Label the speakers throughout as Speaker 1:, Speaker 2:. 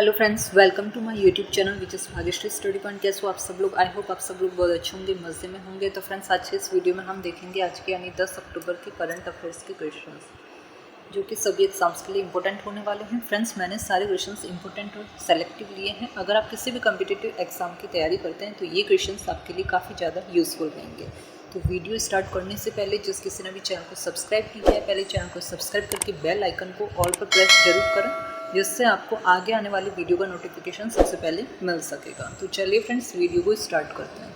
Speaker 1: Hello friends, welcome to my YouTube channel which is Bhagyashree study point. कैसे हो आप सब लोग? आई होप आप सब लोग बहुत अच्छे होंगे, मज़े में होंगे। तो फ्रेंड्स, आज के इस वीडियो में हम देखेंगे आज के यानी 10 अक्टूबर के करंट अफेयर्स के क्वेश्चंस, जो कि सभी एग्जाम्स के लिए इंपॉर्टेंट होने वाले हैं। फ्रेंड्स, मैंने सारे क्वेश्चंस इंपॉर्टेंट और सेलेक्टिव लिए हैं। अगर आप किसी भी कम्पिटिटिव एग्जाम की तैयारी करते हैं तो ये क्वेश्चंस आपके लिए काफ़ी ज़्यादा यूजफुल रहेंगे। तो वीडियो स्टार्ट करने से पहले जिस किसी ने भी चैनल को सब्सक्राइब किया है, पहले चैनल को सब्सक्राइब करके बेल आइकन को ऑल पर प्रेस जरूर करें, जिससे आपको आगे आने वाली वीडियो का नोटिफिकेशन सबसे पहले मिल सकेगा। तो चलिए फ्रेंड्स, वीडियो को स्टार्ट करते हैं।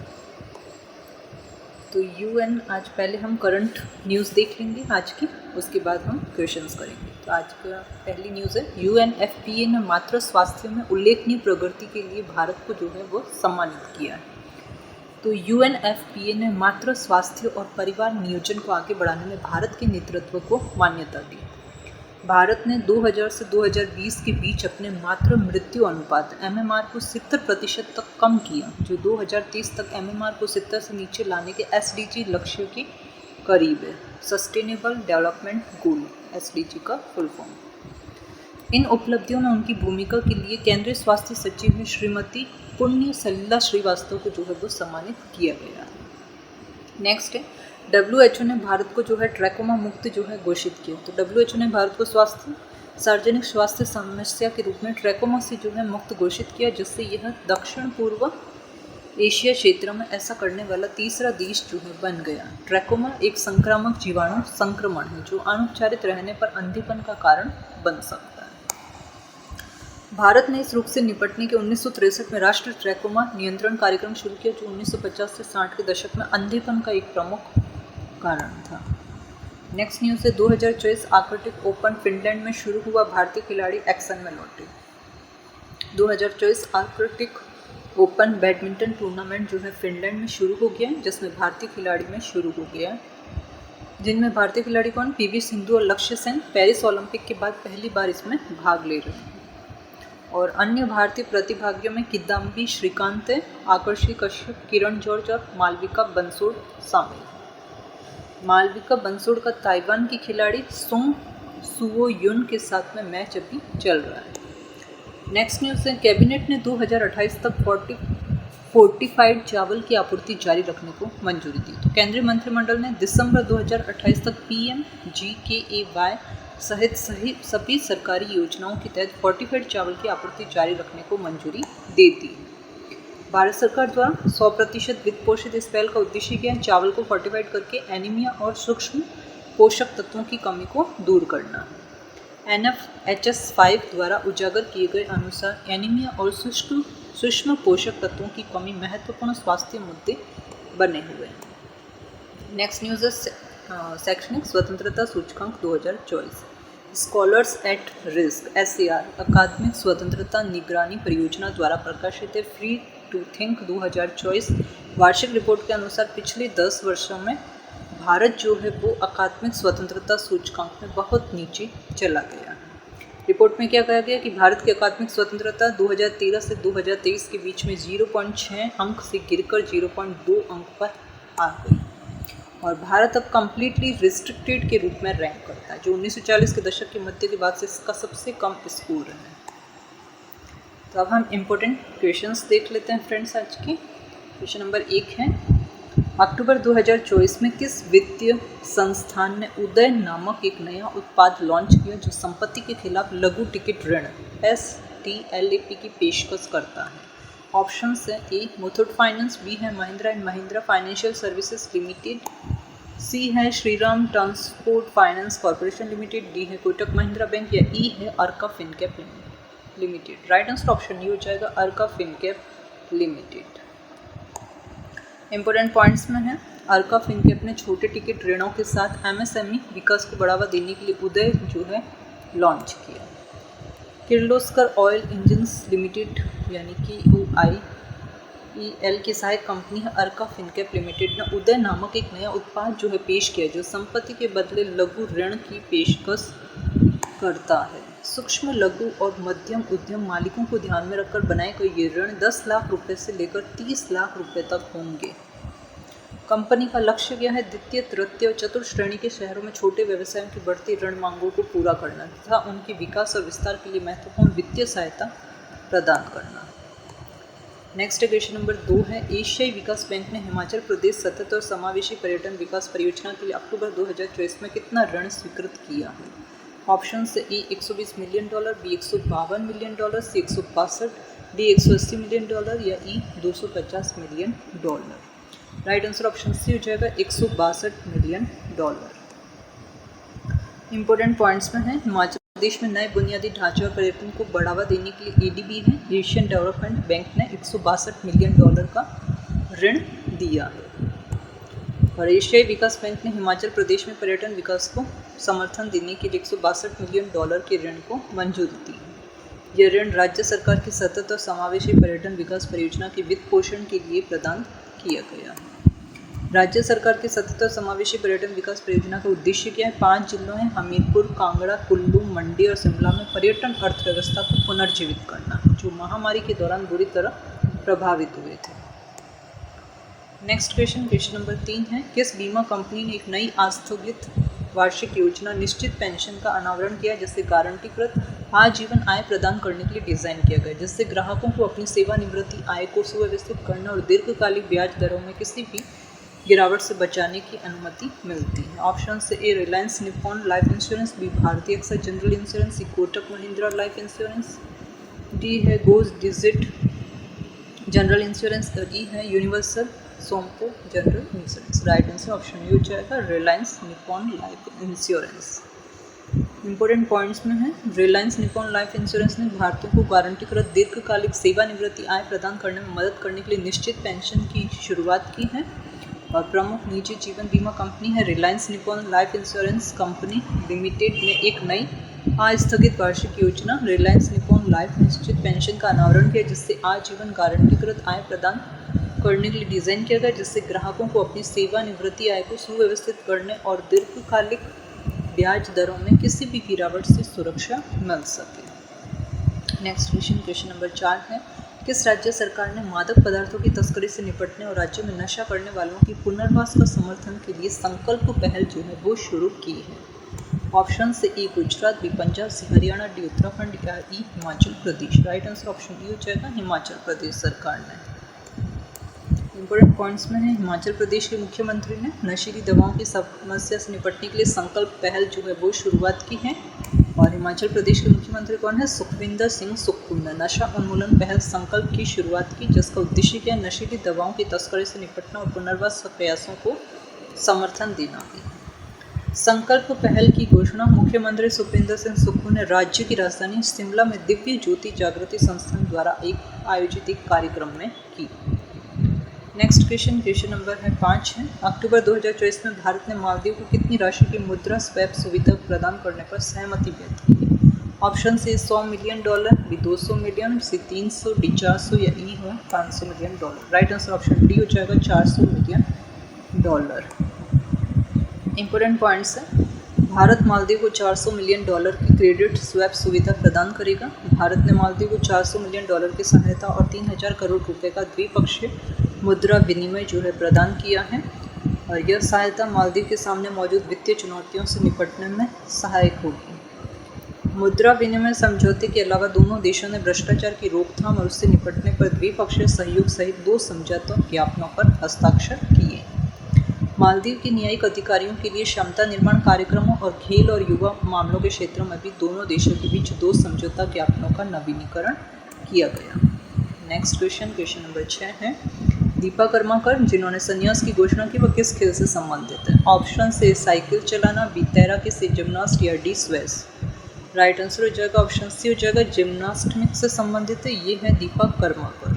Speaker 1: तो यूएन, आज पहले हम करंट न्यूज़ देख लेंगे आज की, उसके बाद हम क्वेश्चंस करेंगे। तो आज का पहली न्यूज़ है, यूएनएफपीए ने मातृ स्वास्थ्य में उल्लेखनीय प्रगति के लिए भारत को जो है वो सम्मानित किया है। तो यूएनएफपीए ने मातृ स्वास्थ्य और परिवार नियोजन को आगे बढ़ाने में भारत के नेतृत्व को मान्यता दी। भारत ने 2000 से 2020 के बीच अपने मातृ मृत्यु अनुपात एमएमआर को 70% तक कम किया, जो 2030 तक एमएमआर को 70 से नीचे लाने के एसडीजी लक्ष्य के करीब है। सस्टेनेबल डेवलपमेंट गोल, एसडीजी का फुल फॉर्म। इन उपलब्धियों में उनकी भूमिका के लिए केंद्रीय स्वास्थ्य सचिव में श्रीमती पुण्य सलिला श्रीवास्तव को जो है वो सम्मानित किया गया है। नेक्स्ट है, WHO ने भारत को जो है ट्रैकोमा मुक्त जो है घोषित किया। तो WHO ने भारत को सार्वजनिक स्वास्थ्य समस्या के रूप में ट्रैकोमा से जो है मुक्त घोषित किया, जिससे यह दक्षिण पूर्व एशिया क्षेत्र में ऐसा करने वाला तीसरा देश जो है बन गया। ट्रैकोमा एक संक्रामक जीवाणु संक्रमण है जो अनुपचारित रहने पर अंधेपन का कारण बन सकता है। भारत ने इस रोग से निपटने के 1963 में राष्ट्रीय ट्रैकोमा नियंत्रण कार्यक्रम शुरू किया, जो 1950 से 60 के दशक में अंधेपन का एक प्रमुख कारण था। नेक्स्ट न्यूज़ है, 2024 आर्कटिक ओपन फिनलैंड में शुरू हुआ, भारतीय खिलाड़ी एक्शन में लौटे। 2024 आर्कटिक ओपन बैडमिंटन टूर्नामेंट जो है फिनलैंड में शुरू हो गया है, जिसमें भारतीय खिलाड़ी में शुरू हो गया है, जिनमें भारतीय खिलाड़ी कौन? पीवी सिंधु और लक्ष्य सेन पेरिस ओलंपिक के बाद पहली बार इसमें भाग ले रहे हैं। और अन्य भारतीय प्रतिभागियों में किदाम्बी श्रीकांत, आकर्षि कश्यप, किरण जॉर्ज और मालविका बंसोड़ शामिल हैं। मालविका बंसोड़ का ताइवान की खिलाड़ी सोंग सुओ युन के साथ में मैच अभी चल रहा है। नेक्स्ट न्यूज़ है, कैबिनेट ने 2028 तक फोर्टिफाइड चावल की आपूर्ति जारी रखने को मंजूरी दी। तो केंद्रीय मंत्रिमंडल ने दिसंबर 2028 तक PMGKAY सहित सभी सरकारी योजनाओं के तहत फोर्टिफाइड चावल की आपूर्ति जारी रखने को मंजूरी दे दी। भारत सरकार द्वारा 100% वित्त पोषित इस पहल का उद्देश्य क्या है? चावल को फोर्टिफाइड करके एनीमिया और सूक्ष्म पोषक तत्वों की कमी को दूर करना। NFHS5 द्वारा उजागर किए गए अनुसार एनीमिया और सूक्ष्म पोषक तत्वों की कमी महत्वपूर्ण स्वास्थ्य मुद्दे बने हुए हैं। नेक्स्ट न्यूज़ है, शैक्षणिक स्वतंत्रता सूचकांक 2024। स्कॉलर्स एट रिस्क SAR अकादमिक स्वतंत्रता निगरानी परियोजना द्वारा प्रकाशित है फ्री टू थिंक 2024 वार्षिक रिपोर्ट के अनुसार पिछले 10 वर्षों में भारत जो है वो अकादमिक स्वतंत्रता सूचकांक में बहुत नीचे चला गया। रिपोर्ट में क्या कहा गया कि भारत की अकादमिक स्वतंत्रता 2013 से 2023 के बीच में 0.6 अंक से गिरकर 0.2 अंक पर आ गई, और भारत अब कम्प्लीटली रिस्ट्रिक्टेड के रूप में रैंक करता है, जो 1940 के दशक के मध्य के बाद से इसका सबसे कम स्कोर है। तो अब हम इम्पोर्टेंट क्वेश्चंस देख लेते हैं फ्रेंड्स आज की। क्वेश्चन नंबर 1 है, अक्टूबर 2024 में किस वित्तीय संस्थान ने उदय नामक एक नया उत्पाद लॉन्च किया जो संपत्ति के खिलाफ लघु टिकट ऋण STLAP की पेशकश करता है? ऑप्शन है, ए मुथूट फाइनेंस, बी है Mahindra and Mahindra financial services limited, C है Shriram transport finance corporation limited, D है कोटक महिंद्रा बैंक, या ई है Arka Fincap limited. Right answer option D हो जाएगा, Arka Fincap limited. Important points में है, अर्का फिनकैप ने छोटे टिकट ऋणों के साथ MSME विकास को बढ़ावा देने के लिए उदय जो है लॉन्च किया। किर्लोस्कर ऑयल इंजन्स लिमिटेड यानी कि OIEL की सहायक कंपनी है अर्का फिनकैप लिमिटेड ने उदय नामक एक नया उत्पाद जो है पेश किया, जो संपत्ति के बदले लघु ऋण की पेशकश करता है। सूक्ष्म, लघु और मध्यम उद्यम मालिकों को ध्यान में रखकर बनाए गए ये ऋण 10 लाख रुपए से लेकर 30 लाख रुपए तक होंगे। कंपनी का लक्ष्य क्या है? द्वितीय, तृतीय और चतुर्थ श्रेणी के शहरों में छोटे व्यवसायों की बढ़ती ऋण मांगों को पूरा करना तथा उनके विकास और विस्तार के लिए महत्वपूर्ण वित्तीय सहायता प्रदान करना। नेक्स्ट क्वेश्चन नंबर 2 है, एशियाई विकास बैंक ने हिमाचल प्रदेश सतत और समावेशी पर्यटन विकास परियोजना के लिए अक्टूबर 2024 में कितना ऋण स्वीकृत किया है? ऑप्शन से A $120 million, B $152 million, C 162, D $180 million या E $250 million. Right answer option C हो जाएगा $162 मिलियन। इंपॉर्टेंट पॉइंट्स में है, हिमाचल प्रदेश में नए बुनियादी ढांचे और पर्यटन को बढ़ावा देने के लिए एडीबी है, एशियन डेवलपमेंट बैंक ने $162 मिलियन का ऋण दिया है। और एशियाई विकास बैंक ने हिमाचल प्रदेश में पर्यटन विकास को समर्थन देने के लिए $162 मिलियन के ऋण को मंजूरी दी है। यह ऋण राज्य सरकार की सतत और समावेशी पर्यटन विकास परियोजना के वित्त पोषण के लिए प्रदान किया गया है। राज्य सरकार की सतत और समावेशी पर्यटन विकास परियोजना का उद्देश्य क्या है? 5 जिलों हैं हमीरपुर, कांगड़ा, कुल्लू, मंडी और शिमला में पर्यटन अर्थव्यवस्था को पुनर्जीवित करना, जो महामारी के दौरान बुरी तरह प्रभावित हुए थे। नेक्स्ट क्वेश्चन नंबर 3 है, किस बीमा कंपनी ने एक नई आस्थगित वार्षिक योजना निश्चित पेंशन का अनावरण किया, जिससे गारंटीकृत आजीवन आय प्रदान करने के लिए डिज़ाइन किया गया, जिससे ग्राहकों को अपनी सेवानिवृत्ति आय को सुव्यवस्थित करने और दीर्घकालिक ब्याज दरों में किसी भी गिरावट से बचाने की अनुमति मिलती है? ऑप्शन से A Reliance Nippon life insurance, B Bharti AXA general insurance, C Kotak Mahindra life insurance, D है Go Digit general insurance, E है universal Sompo general insurance. Right answer option यू जाएगा Reliance Nippon life insurance. Important points में है, Reliance Nippon life insurance ने भारतीयों को गारंटीकृत दीर्घकालिक सेवानिवृत्ति आय प्रदान करने में मदद करने के लिए निश्चित पेंशन की शुरुआत की है और प्रमुख निजी जीवन बीमा कंपनी है Reliance Nippon life insurance company limited ने एक नई अस्थगित वार्षिक योजना रिलायंस निप्पॉन लाइफ निश्चित पेंशन का अनावरण किया, जिससे आजीवन गारंटीकृत आय प्रदान करने के लिए डिज़ाइन किया गया, जिससे ग्राहकों को अपनी सेवानिवृत्ति आय को सुव्यवस्थित करने और दीर्घकालिक ब्याज दरों में किसी भी गिरावट से सुरक्षा मिल सके। नेक्स्ट क्वेश्चन नंबर 4 है, किस राज्य सरकार ने मादक पदार्थों की तस्करी से निपटने और राज्य में नशा करने वालों की पुनर्वास का समर्थन के लिए संकल्प पहल जो है वो शुरू की है? ऑप्शन से ए गुजरात, बी पंजाब, सी हरियाणा, डी उत्तराखंड या ई Himachal Pradesh. Right answer option E हो जाएगा हिमाचल प्रदेश सरकार ने। इंपॉर्टेंट पॉइंट्स में है, हिमाचल प्रदेश के मुख्यमंत्री ने नशीली दवाओं की समस्या से निपटने के लिए संकल्प पहल जो है वो शुरुआत की है और हिमाचल प्रदेश के मुख्यमंत्री कौन है? सुखविंदर सिंह सुक्खू ने नशा उन्मूलन पहल संकल्प की शुरुआत की, जिसका उद्देश्य क्या है? नशीली दवाओं की तस्करी से निपटना और पुनर्वास प्रयासों को समर्थन देना है। संकल्प पहल की घोषणा मुख्यमंत्री सुखविंदर सिंह सुक्खू ने राज्य की राजधानी शिमला में दिव्य ज्योति जागृति संस्थान द्वारा आयोजित एक कार्यक्रम में की। नेक्स्ट क्वेश्चन नंबर 5 है, अक्टूबर 2024 में भारत ने मालदीव को कितनी राशि की मुद्रा स्वैप सुविधा प्रदान करने पर सहमति व्यक्त की? ऑप्शन से $100 मिलियन, बी $200 मिलियन, सी 300, डी 400 या ई है $500 million. Right answer option D हो जाएगा $400 मिलियन। इंपॉर्टेंट पॉइंट्स है, भारत मालदीव को $400 मिलियन की क्रेडिट स्वैप सुविधा प्रदान करेगा। भारत ने मालदीव को $400 मिलियन की सहायता और 3000 करोड़ रुपए का द्विपक्षीय मुद्रा विनिमय जो है प्रदान किया है और यह सहायता मालदीव के सामने मौजूद वित्तीय चुनौतियों से निपटने में सहायक होगी। मुद्रा विनिमय समझौते के अलावा दोनों देशों ने भ्रष्टाचार की रोकथाम और उससे निपटने पर द्विपक्षीय सहयोग सहित 2 समझौता ज्ञापनों पर हस्ताक्षर किए। मालदीव के न्यायिक अधिकारियों के लिए क्षमता निर्माण कार्यक्रमों और खेल और युवा मामलों के क्षेत्रों में भी दोनों देशों के बीच 2 समझौता ज्ञापनों का नवीनीकरण किया गया। नेक्स्ट क्वेश्चन नंबर 6 है, दीपा कर्माकर जिन्होंने संन्यास की घोषणा की वह किस खेल से संबंधित है? ऑप्शन से साइकिल चलाना, बी तैराकी से, जिम्नास्ट या डी स्क्वैश। राइट आंसर हो जाएगा ऑप्शन सी हो जाएगा जिम्नास्टिक से संबंधित है, ये है दीपा कर्माकर।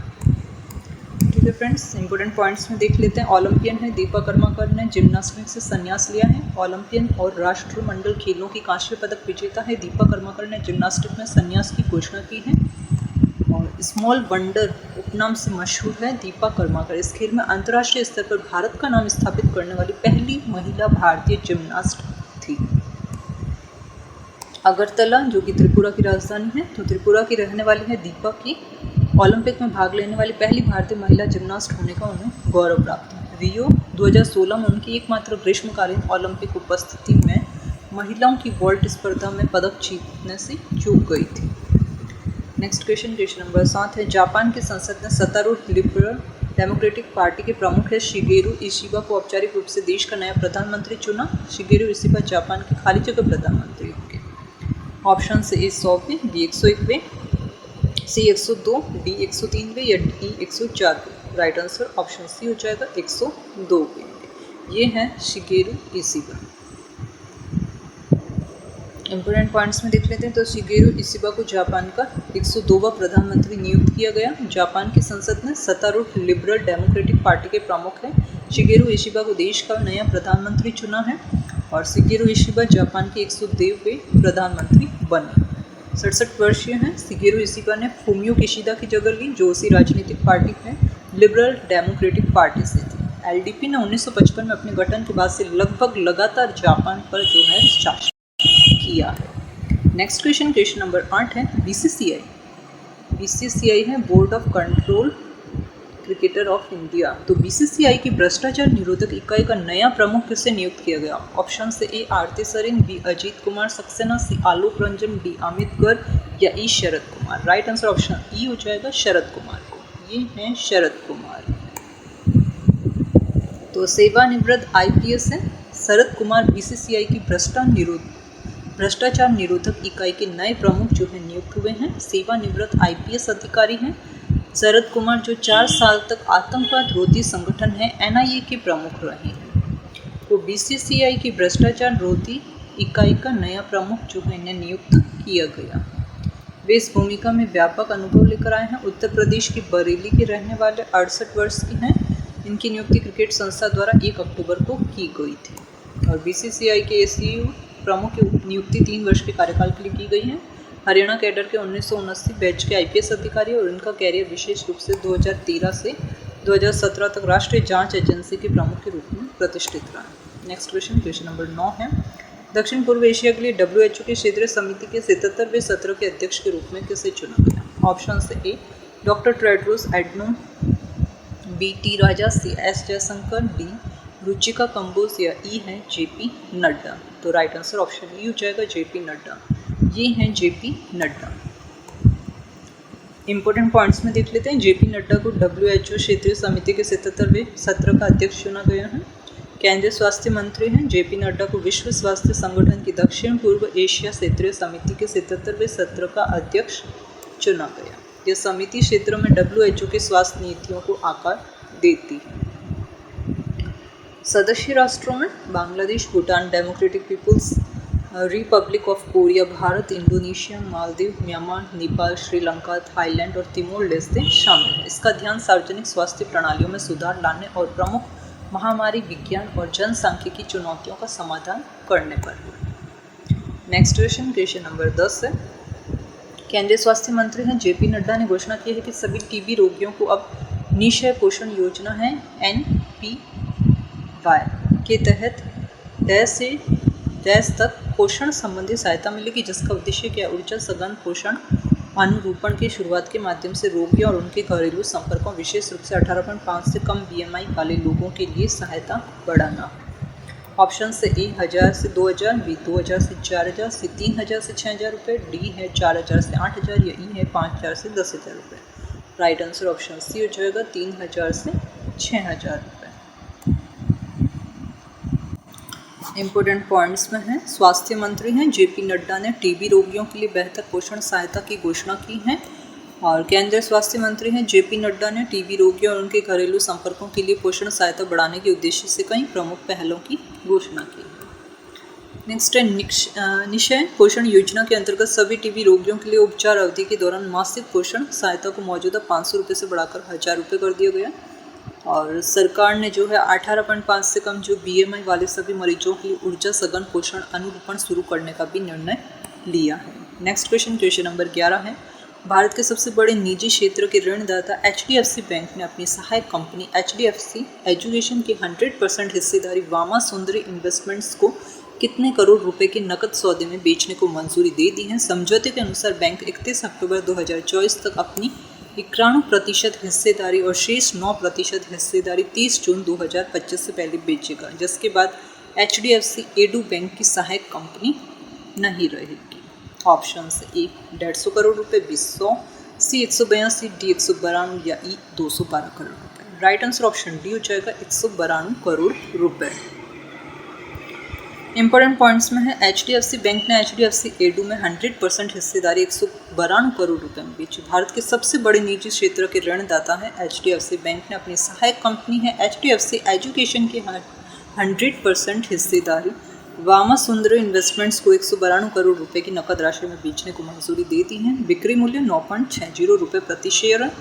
Speaker 1: ठीक है फ्रेंड्स, इंपॉर्टेंट पॉइंट्स में देख लेते हैं। ओलंपियन है दीपा कर्माकर ने जिम्नास्टिक से संन्यास लिया है। ओलंपियन और राष्ट्रमंडल खेलों की कांस्य पदक विजेता है दीपा कर्माकर ने जिम्नास्टिक में संन्यास की घोषणा की है और स्मॉल वंडर उपनाम से मशहूर है दीपा कर्माकर। इस खेल में अंतर्राष्ट्रीय स्तर पर भारत का नाम स्थापित करने वाली पहली महिला भारतीय जिम्नास्ट थी। अगरतला जो कि त्रिपुरा की राजधानी है, तो त्रिपुरा की रहने वाली है दीपा की ओलंपिक में भाग लेने वाली पहली भारतीय महिला जिम्नास्ट होने का उन्हें गौरव प्राप्त है। रियो 2016 में उनकी एकमात्र ग्रीष्मकालीन ओलंपिक उपस्थिति में महिलाओं की वॉल्ट स्पर्धा में पदक जीतने से चूक गई थी। नेक्स्ट क्वेश्चन नंबर 7 है। जापान की संसद ने सत्तारूढ़ लिबरल डेमोक्रेटिक पार्टी के प्रमुख है शिगेरू इशिबा को औपचारिक रूप से देश का नया प्रधानमंत्री चुना। शिगेरू इशिबा जापान के खाली जगह प्रधानमंत्री होंगे। ऑप्शन से ए 100वें, बी 101वें, सी 102, डी 103वें या डी 104वें। राइट आंसर ऑप्शन सी हो जाएगा 102वें। ये है शिगेरू इशिबा। इंपॉर्टेंट पॉइंट्स में देख लेते हैं। तो शिगेरू इशिबा को जापान का 102वां प्रधानमंत्री नियुक्त किया गया। जापान की संसद ने सत्तारूढ़ लिबरल डेमोक्रेटिक पार्टी के प्रमुख है शिगेरू इशिबा को देश का नया प्रधानमंत्री चुना है और शिगेरू इशिबा जापान के 102वें प्रधानमंत्री बने। 67 वर्षीय हैं। शिगेरू इशिबा ने फूमियो किशिदा की जगह ली जो उसी राजनीतिक पार्टी है लिबरल डेमोक्रेटिक पार्टी से थी। एलडीपी ने 1955 में अपने गठन के बाद से लगभग लगातार जापान पर जो है शासन किया है। नेक्स्ट क्वेश्चन नंबर 8 है। बीसीसीआई है board of control cricketer of India. तो बीसीसीआई की भ्रष्टाचार निरोधक इकाई का नया प्रमुख किसे नियुक्त किया गया। ऑप्शन से A Aarti Sareen, B Ajit Kumar Saxena, C Alok Ranjan, D Amit Garg या E Sharad Kumar. Right answer option E हो जाएगा शरद कुमार को। ये हैं शरद कुमार। तो सेवानिवृत्त आईपीएस है शरद कुमार बीसीसीआई की भ्रष्टाचार निरोधक इकाई के नए प्रमुख जो है नियुक्त हुए हैं। सेवानिवृत्त आईपीएस अधिकारी हैं शरद कुमार जो 4 साल तक आतंकवाद रोधी संगठन है एनआईए के प्रमुख रहे हैं। तो बीसीसीआई की भ्रष्टाचार रोधी इकाई का नया प्रमुख जो है इन्हें नियुक्त किया गया। वे इस भूमिका में व्यापक अनुभव लेकर आए हैं। उत्तर प्रदेश की बरेली के रहने वाले 68 वर्ष की हैं। इनकी नियुक्ति क्रिकेट संस्था द्वारा 1 अक्टूबर को की गई थी। और बीसीसीआई के एसीयू प्रमुख की नियुक्ति 3 वर्ष के कार्यकाल के लिए की गई है। हरियाणा कैडर के 1979 बैच के आईपीएस अधिकारी और इनका कैरियर विशेष रूप से 2013 से 2017 तक राष्ट्रीय जांच एजेंसी के प्रमुख के रूप में प्रतिष्ठित रहा। नेक्स्ट क्वेश्चन नंबर 9 है। दक्षिण पूर्व एशिया के लिए WHO की क्षेत्रीय समिति के 77वें सत्र के अध्यक्ष के रूप में किसे चुना गया। ऑप्शन से A doctor Tedros Adhanom, B T Raja, C S Jaishankar, D Ruchika Kamboj या ई है जेपी नड्डा। तो राइट आंसर ऑप्शन ई हो जाएगा जेपी नड्डा। ये हैं जेपी नड्डा। इंपॉर्टेंट पॉइंट्स में देख लेते हैं। जेपी नड्डा को WHO क्षेत्रीय समिति के 77वें सत्र का अध्यक्ष चुना गया है। केंद्रीय स्वास्थ्य मंत्री हैं। जेपी नड्डा को विश्व स्वास्थ्य संगठन की दक्षिण पूर्व एशिया क्षेत्रीय समिति के 77वें सत्र का अध्यक्ष चुना गया। यह समिति क्षेत्र में WHO की स्वास्थ्य नीतियों को आकार देती है। सदस्य राष्ट्रों में Bangladesh, Bhutan, Democratic People's Republic of Korea, Bharat, Indonesia, Maldives, Myanmar, Nepal, Sri Lanka, Thailand और तिमोर लेस्ते शामिल हैं। इसका ध्यान सार्वजनिक स्वास्थ्य प्रणालियों में सुधार लाने और प्रमुख महामारी, विज्ञान और जनसांख्यिकी चुनौतियों का समाधान करने पर है। नेक्स्ट क्वेश्चन नंबर 10 है। केंद्रीय स्वास्थ्य मंत्री हैं जेपी नड्डा ने घोषणा की है कि सभी टीबी रोगियों को अब निःशय पोषण योजना है NPY के तहत 10 से 10 तक पोषण संबंधी सहायता मिलेगी, जिसका उद्देश्य क्या? ऊर्जा सघन पोषण अनुरूपण की शुरुआत के माध्यम से रोगियों और उनके घरेलू संपर्कों, विशेष रूप से 18.5 से कम BMI वाले लोगों के लिए सहायता बढ़ाना। ऑप्शन से ए 1000 से 2000, बी 2000 से 4000, सी 3000 से 6000 रुपये, डी है 4000 से 8000 या ई है 5000 से 10000 रुपये। राइट आंसर ऑप्शन सी हो जाएगा 3000 से 6000 रुपये। इम्पोर्टेंट पॉइंट्स में हैं। स्वास्थ्य मंत्री हैं जेपी नड्डा ने टीबी रोगियों के लिए बेहतर पोषण सहायता की घोषणा की है। और केंद्रीय स्वास्थ्य मंत्री हैं जेपी नड्डा ने टीबी रोगियों और उनके घरेलू संपर्कों के लिए पोषण सहायता बढ़ाने के उद्देश्य से कई प्रमुख पहलों की घोषणा की है। नेक्स्ट है निःशय पोषण योजना के अंतर्गत सभी टीबी रोगियों के लिए उपचार अवधि के दौरान मासिक पोषण सहायता को मौजूदा 500 रुपये से बढ़ाकर 1000 रुपये कर दिया गया। और सरकार ने जो है 18.5 से कम जो BMI वाले सभी मरीजों के लिए ऊर्जा सघन पोषण अनुरूपण शुरू करने का भी निर्णय लिया है। नेक्स्ट क्वेश्चन नंबर 11 है। भारत के सबसे बड़े निजी क्षेत्र के ऋणदाता HDFC बैंक ने अपनी सहायक कंपनी HDFC एजुकेशन की 100% हिस्सेदारी वामा सुंदरी इन्वेस्टमेंट्स को कितने करोड़ रुपए के नकद सौदे में बेचने को मंजूरी दे दी है। समझौते के अनुसार बैंक 31 अक्टूबर 2024 तक अपनी 91% हिस्सेदारी और शेष 9% हिस्सेदारी 30 जून 2025 से पहले बेचेगा, जिसके बाद HDFC एडू बैंक की सहायक कंपनी नहीं रहेगी। ऑप्शन ए 150 करोड़ रुपए, बी 100, सी 182, डी 192 या ई 212 करोड़ रुपए। राइट आंसर ऑप्शन डी हो जाएगा 192 करोड़ रुपए। इंपॉर्टेंट पॉइंट्स में है HDFC बैंक ने HDFC एडू में 100% हिस्सेदारी 192 करोड़ रुपए में बेची। भारत के सबसे बड़े निजी क्षेत्र के ऋणदाता है HDFC बैंक ने अपनी सहायक कंपनी है HDFC एजुकेशन की 100% हिस्सेदारी वामा सुंदर इन्वेस्टमेंट्स को 192 करोड़ रुपए की नकद राशि में बेचने को मंजूरी दे दी है। बिक्री मूल्य 9.60 रुपये प्रति शेयर है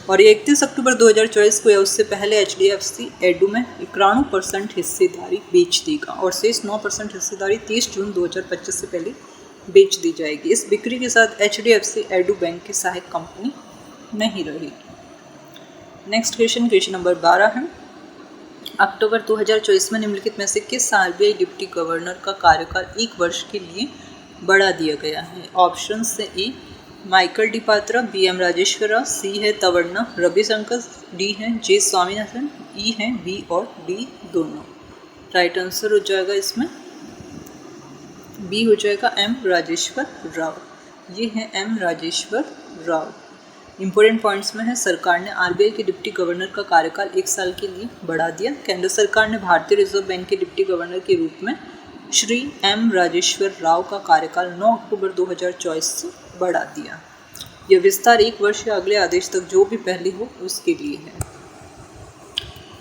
Speaker 1: और ये 31 अक्टूबर 2024 को या उससे पहले HDFC एडू में 91% हिस्सेदारी बेच देगा और शेष 9% हिस्सेदारी 30 जून 2025 से पहले बेच दी जाएगी। इस बिक्री के साथ HDFC एडू बैंक की सहायक कंपनी नहीं रहेगी। नेक्स्ट क्वेश्चन नंबर 12 है, अक्टूबर 2024 में निम्नलिखित में से किस RBI डिप्टी गवर्नर का कार्यकाल 1 वर्ष के लिए बढ़ा दिया गया है? ऑप्शन से A Michael D Patra, B M Rajeshwar Rao, C है तवर्ना रविशंकर, डी है जे स्वामीनाथन, ई है बी और डी दोनों। राइट आंसर हो जाएगा इसमें बी हो जाएगा एम राजेश्वर राव। ये है M Rajeshwar Rao. Important points में है सरकार ने RBI के डिप्टी गवर्नर का कार्यकाल 1 साल के लिए बढ़ा दिया। केंद्र सरकार ने भारतीय रिजर्व बैंक के डिप्टी गवर्नर के रूप में श्री एम राजेश्वर राव का कार्यकाल 9 अक्टूबर 2024 से बढ़ा दिया। यह विस्तार 1 वर्ष या अगले आदेश तक जो भी पहले हो उसके लिए है।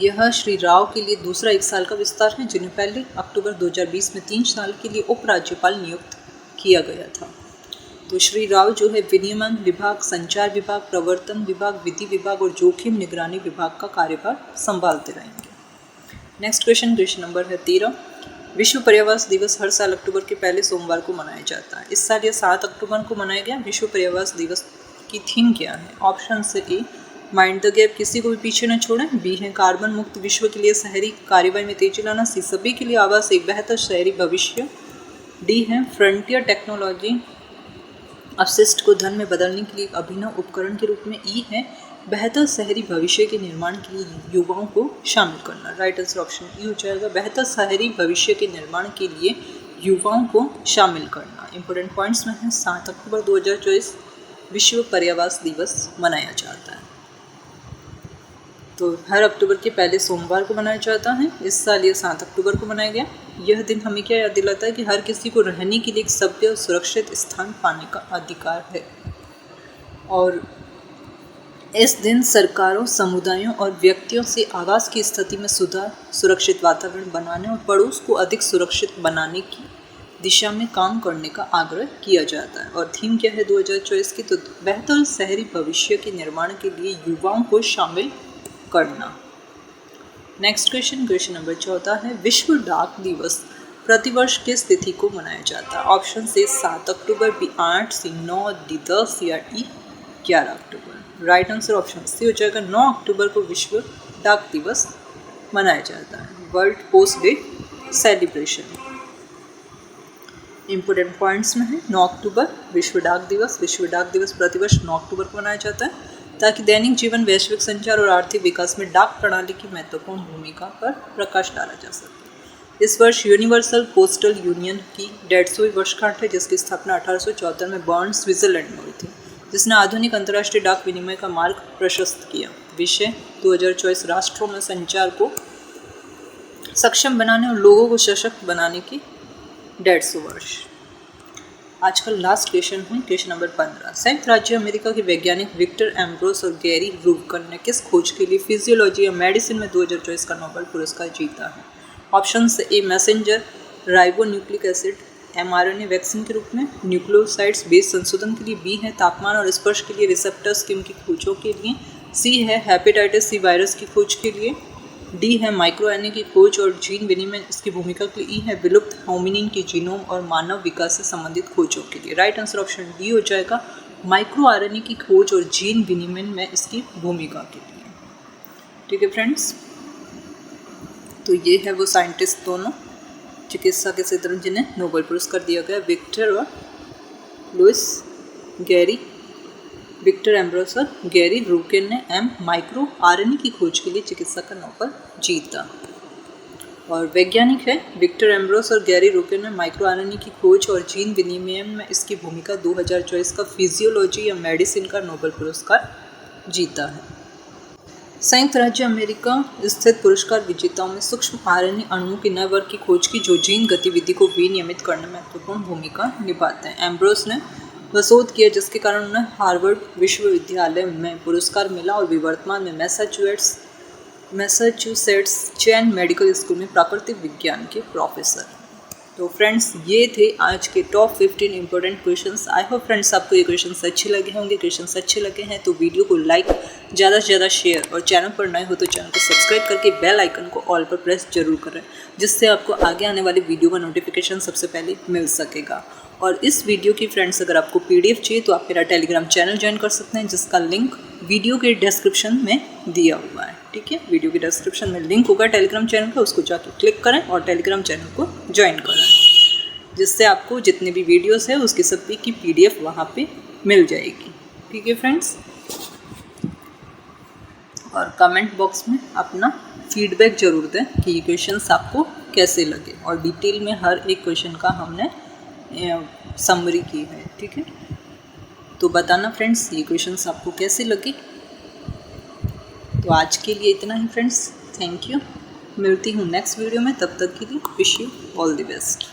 Speaker 1: यह श्री राव के लिए दूसरा 1 साल का विस्तार है, जिन्हें पहले अक्टूबर 2020 में 3 साल के लिए उपराज्यपाल नियुक्त किया गया था। तो श्री राव जो है विनियमन विभाग, संचार विभाग, प्रवर्तन विभाग, विधि विभाग और जोखिम निगरानी विभाग का कार्यभार संभालते रहेंगे। नेक्स्ट क्वेश्चन नंबर है 13, विश्व पर्यावरण दिवस हर साल अक्टूबर के पहले सोमवार को मनाया जाता है। इस साल यह 7 अक्टूबर को मनाया गया। विश्व पर्यावरण दिवस की थीम क्या है? ऑप्शन से ए माइंड द गैप, किसी को भी पीछे न छोड़ें, बी है कार्बन मुक्त विश्व के लिए शहरी कार्रवाई में तेजी लाना, सी सभी के लिए आवास एक बेहतर शहरी भविष्य, डी है फ्रंटियर टेक्नोलॉजी अपशिष्ट को धन में बदलने के लिए एक अभिनव उपकरण के रूप में, ई है बेहतर शहरी भविष्य के निर्माण के लिए युवाओं को शामिल करना। राइट आंसर ऑप्शन ई हो जाएगा बेहतर शहरी भविष्य के निर्माण के लिए युवाओं को शामिल करना। इंपॉर्टेंट पॉइंट्स में है 7 अक्टूबर 2024 विश्व पर्यावरण दिवस मनाया जाता है। तो हर अक्टूबर के पहले सोमवार को मनाया जाता है। इस साल ये 7 अक्टूबर को मनाया गया। यह दिन हमें क्या याद दिलाता है कि हर किसी को रहने के लिए एक सभ्य और सुरक्षित स्थान पाने का अधिकार है और इस दिन सरकारों, समुदायों और व्यक्तियों से आवास की स्थिति में सुधार, सुरक्षित वातावरण बनाने और पड़ोस को अधिक सुरक्षित बनाने की दिशा में काम करने का आग्रह किया जाता है। और थीम क्या है 2024 की? तो बेहतर शहरी भविष्य के निर्माण के लिए युवाओं को शामिल करना। नेक्स्ट क्वेश्चन नंबर 14 है, विश्व डाक दिवस प्रतिवर्ष किस तिथि को मनाया जाता है? ऑप्शन से 7 अक्टूबर, बी 8, सी 9, डी 10 या ई 11 अक्टूबर। राइट आंसर ऑप्शन सी हो जाएगा 9 अक्टूबर को विश्व डाक दिवस मनाया जाता है, world post day celebration. Important points में है 9 अक्टूबर विश्व डाक दिवस। विश्व डाक दिवस प्रतिवर्ष 9 अक्टूबर को मनाया जाता है ताकि दैनिक जीवन, वैश्विक संचार और आर्थिक विकास में डाक प्रणाली की महत्वपूर्ण भूमिका पर प्रकाश डाला जा सके। इस वर्ष यूनिवर्सल पोस्टल यूनियन की 150वीं वर्षगांठ है, जिसकी स्थापना 1874 में बर्न, स्विट्जरलैंड में हुई थी, जिसने आधुनिक अंतर्राष्ट्रीय डाक विनिमय का मार्ग प्रशस्त किया। विषय 2024 राष्ट्रों में संचार को सक्षम बनाने और लोगों को सशक्त बनाने की 150 वर्ष। आज का लास्ट क्वेश्चन है क्वेश्चन नंबर 15। संयुक्त राज्य अमेरिका के वैज्ञानिक विक्टर एम्ब्रोस और गैरी रूबकन ने किस खोज के लिए फिजियोलॉजी या मेडिसिन में 2024 का नोबेल पुरस्कार जीता है? ऑप्शन से ए messenger ribonucleic acid mRNA vaccine के रूप में, न्यूक्लियोसाइड्स बेस संशोधन के लिए, बी है तापमान और स्पर्श के लिए रिसेप्टर स्कीम की खोजों के लिए, सी है हेपेटाइटिस सी वायरस की खोज के लिए, डी है माइक्रो आरएनए की खोज और जीन विनिमय इसकी भूमिका के लिए, ई है विलुप्त होमिनिन के जीनोम और मानव विकास से संबंधित खोजों के लिए। राइट आंसर ऑप्शन डी हो जाएगा माइक्रो आरएनए की खोज और जीन विनिमय में इसकी भूमिका के लिए। ठीक है फ्रेंड्स, तो ये है वो साइंटिस्ट दोनों चिकित्सा के क्षेत्र में जिन्हें नोबेल पुरस्कार दिया गया, विक्टर और लुइस गैरी। विक्टर एम्ब्रोस और गैरी रूबकन ने माइक्रो आरएनए की खोज के लिए चिकित्सा का नोबेल जीता। और वैज्ञानिक है विक्टर एम्ब्रोस और गैरी रोके ने माइक्रो आरएनए की खोज और जीन विनिमय में इसकी भूमिका 2024 का फिजियोलॉजी या मेडिसिन का नोबेल पुरस्कार जीता है। संयुक्त राज्य अमेरिका स्थित पुरस्कार विजेताओं में सूक्ष्म आरएनए अणुओं की नए वर्ग की खोज की जो जीन गतिविधि को विनियमित करने में महत्वपूर्ण भूमिका निभाते हैं। एम्ब्रोस ने वह शोध किया जिसके कारण उन्हें हार्वर्ड विश्वविद्यालय में पुरस्कार मिला और वे वर्तमान में मैसाचुसेट्स चैन मेडिकल स्कूल में प्राकृतिक विज्ञान के प्रोफेसर। तो फ्रेंड्स ये थे आज के top 15 important questions. I hope friends आपको ये क्वेश्चंस अच्छे लगे होंगे। क्वेश्चंस अच्छे लगे हैं तो वीडियो को लाइक, ज़्यादा से ज़्यादा शेयर और चैनल पर नए हो तो चैनल को सब्सक्राइब करके बेल आइकन को ऑल पर प्रेस जरूर करें, जिससे आपको आगे आने वाली वीडियो का नोटिफिकेशन सबसे पहले मिल सकेगा। और इस वीडियो की फ्रेंड्स अगर आपको PDF चाहिए तो आप मेरा टेलीग्राम चैनल ज्वाइन कर सकते हैं, जिसका लिंक वीडियो के डिस्क्रिप्शन में दिया हुआ है। ठीक है, वीडियो के डिस्क्रिप्शन में लिंक होगा टेलीग्राम चैनल का, उसको जाकर क्लिक करें और टेलीग्राम चैनल को ज्वाइन करें, जिससे आपको जितने भी वीडियोस है उसकी सभी की PDF वहाँ पे मिल जाएगी। ठीक है फ्रेंड्स, और कमेंट बॉक्स में अपना फीडबैक ज़रूर दें कि ये क्वेश्चंस आपको कैसे लगे, और डिटेल में हर एक क्वेश्चन का हमने समरी की है। ठीक है, तो बताना फ्रेंड्स ये क्वेश्चंस आपको कैसे लगे। तो आज के लिए इतना ही फ्रेंड्स, थैंक यू। मिलती हूँ नेक्स्ट वीडियो में, तब तक के लिए wish you all the best.